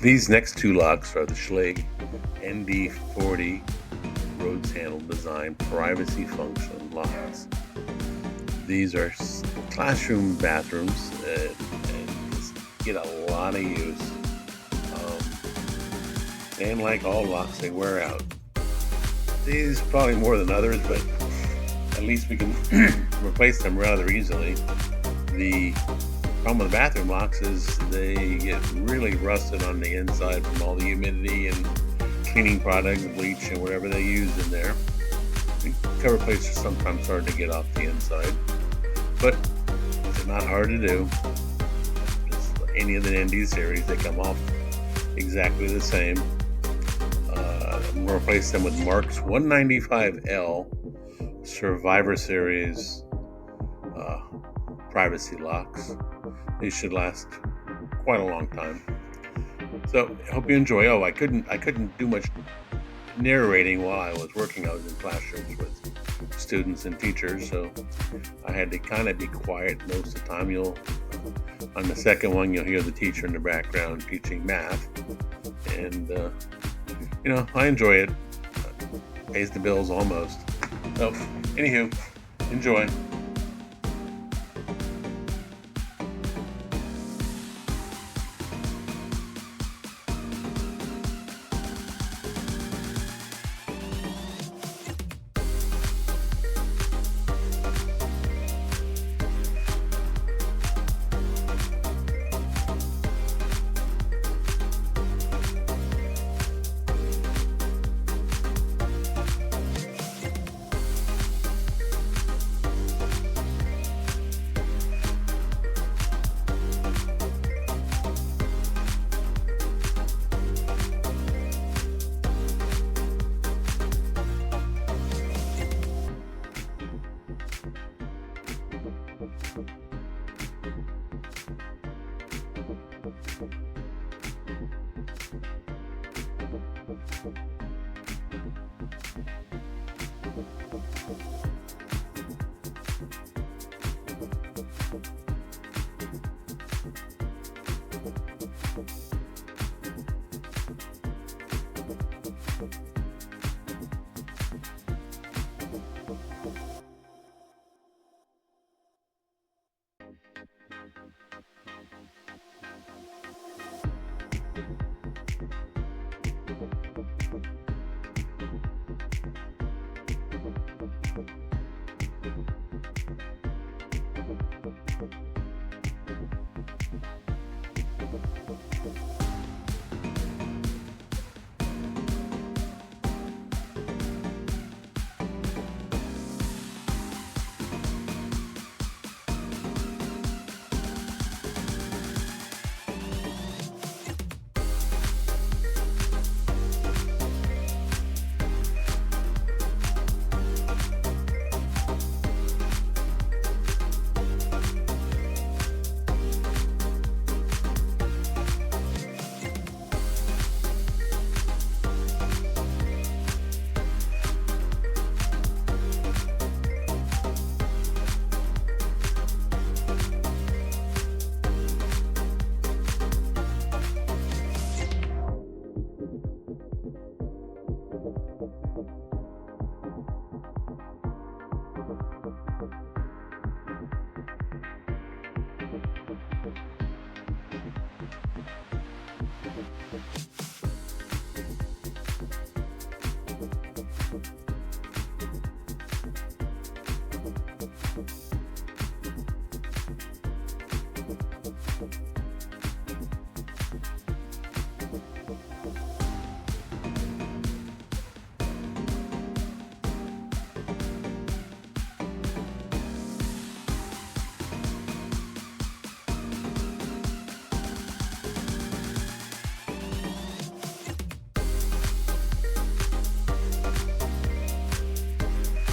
These next two locks are the Schlage ND40 Rhodes handle design privacy function locks. These are classroom bathrooms and just get a lot of use. And like all locks, they wear out. These probably more than others, but at least we can replace them rather easily. The problem with the bathroom locks is they get really rusted on the inside from all the humidity and cleaning products, bleach and whatever they use in there. The cover plates are sometimes hard to get off the inside, but they're not hard to do. Just any of the ND series, they come off exactly the same. I'm going to replace them with Mark's 195L Survivor Series privacy locks. These should last quite a long time. So I hope you enjoy. Oh, I couldn't do much narrating while I was working. I was in classrooms with students and teachers, so I had to kind of be quiet most of the time. On the second one, you'll hear the teacher in the background teaching math, and I enjoy it. Pays the bills almost. So, anywho, enjoy.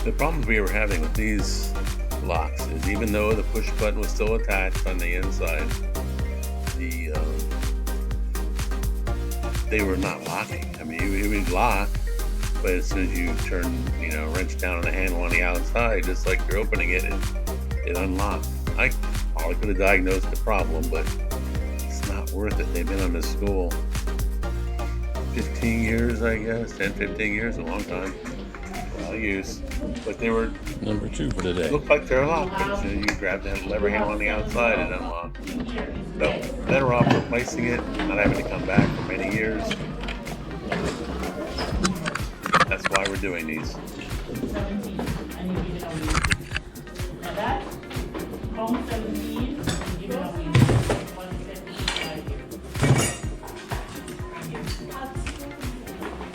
The problems we were having with these locks is even though the push button was still attached on the inside, they were not locking. I mean, it would lock, But as soon as you turn, wrench down on the handle on the outside, just like you're opening it, it unlocks. I probably could have diagnosed the problem, but it's not worth it. They've been on this school 15 years, I guess, 10, 15 years, a long time. Well use. But they were number 2 for today. Look like they're locking. So you grab that lever handle on the outside and unlock. So better off replacing it, not having to come back for many years. That's why we're doing these. 17. I need to give it away. Now that, from 17, and give it away. 175 here.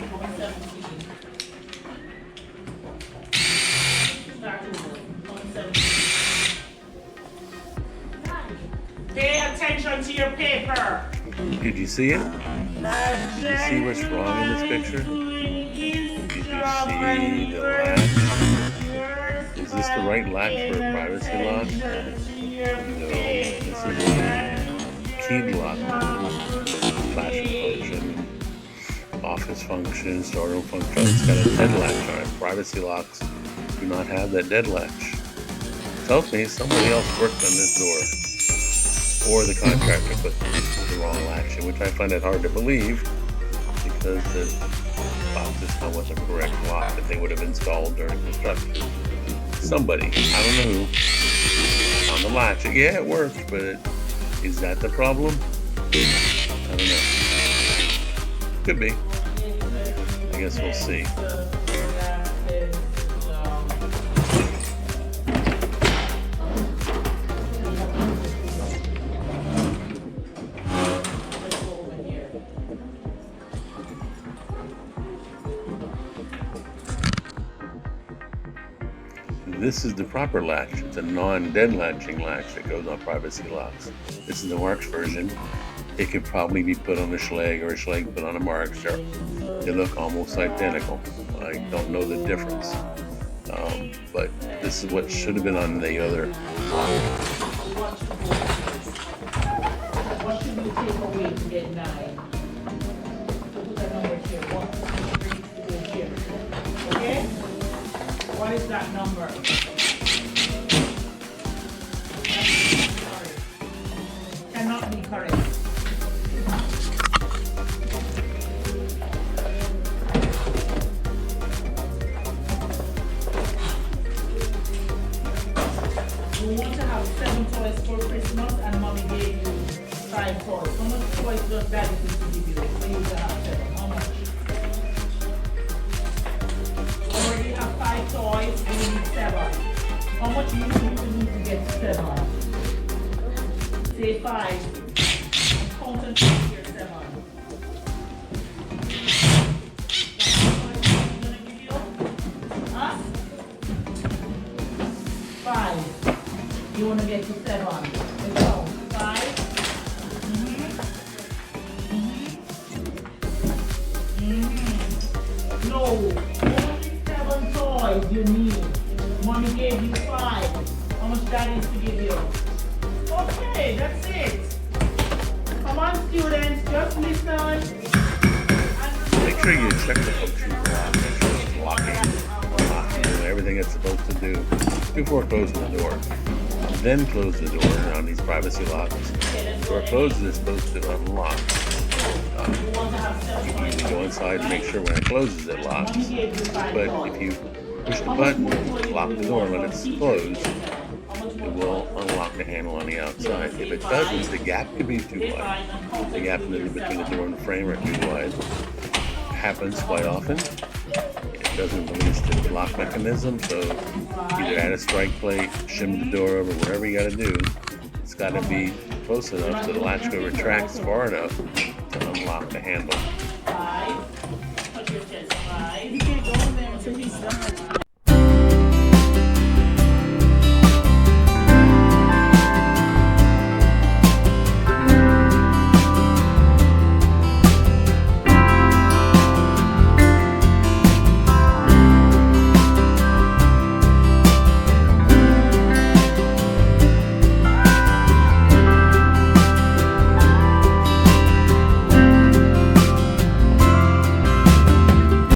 From 17. Start over. From 17. Pay attention to your paper. Did you see it? Did you see what's wrong in this picture? Did you see the latch? Is this the right latch for a privacy lock? No, this is a key lock. Flasher function, office function, storeroom function. It's got a dead latch on it. Privacy locks do not have that dead latch. Tells me somebody else worked on this door, or the contractor put the wrong latch in, which I find it hard to believe because the boxes come with a correct lock that they would have installed during construction. Somebody, I don't know who, on the latch. Yeah, it works, but is that the problem? I don't know. Could be. I guess we'll see. This is the proper latch. It's a non-dead latching latch that goes on privacy locks. This is the Marks version. It could probably be put on a Schlage, or a Schlage put on a Marks. They look almost identical. I don't know the difference. But this is what should have been on the other lock. What should you take away to get 9? So put that number here. 1, 3, 4 here. Okay? What is that number? Cannot be correct. You want to have 7 toys for Christmas, and mommy gave you 5 toys. How much toys does daddy need to give you for you to have 7? How much? You already have 5 toys and you need 7. How much you need to get 7? Say 5. Count and count here 7. Huh? 5. You want to get to 7. Let's go. 5. No. Only 7 toys you need. Mommy gave you 5. How much daddy is to give you? Okay, that's it. Come on, students, just listen. Make sure you check the function for lock. Make sure it's locking, doing everything it's supposed to do before closing the door. Then close the door on these privacy locks. The door closes is supposed to unlock. You can usually go inside and make sure when it closes it locks. But if you push the button, lock the door when it's closed, it will unlock the handle on the outside. If it doesn't, the gap could be too wide. The gap between the door and the frame are too wide. It happens quite often. It doesn't release the lock mechanism, so either add a strike plate, shim the door over, whatever you got to do. It's got to be close enough so the latch go retracts far enough to unlock the handle. 5. Put your chest. 5. You can't go in there until he's done.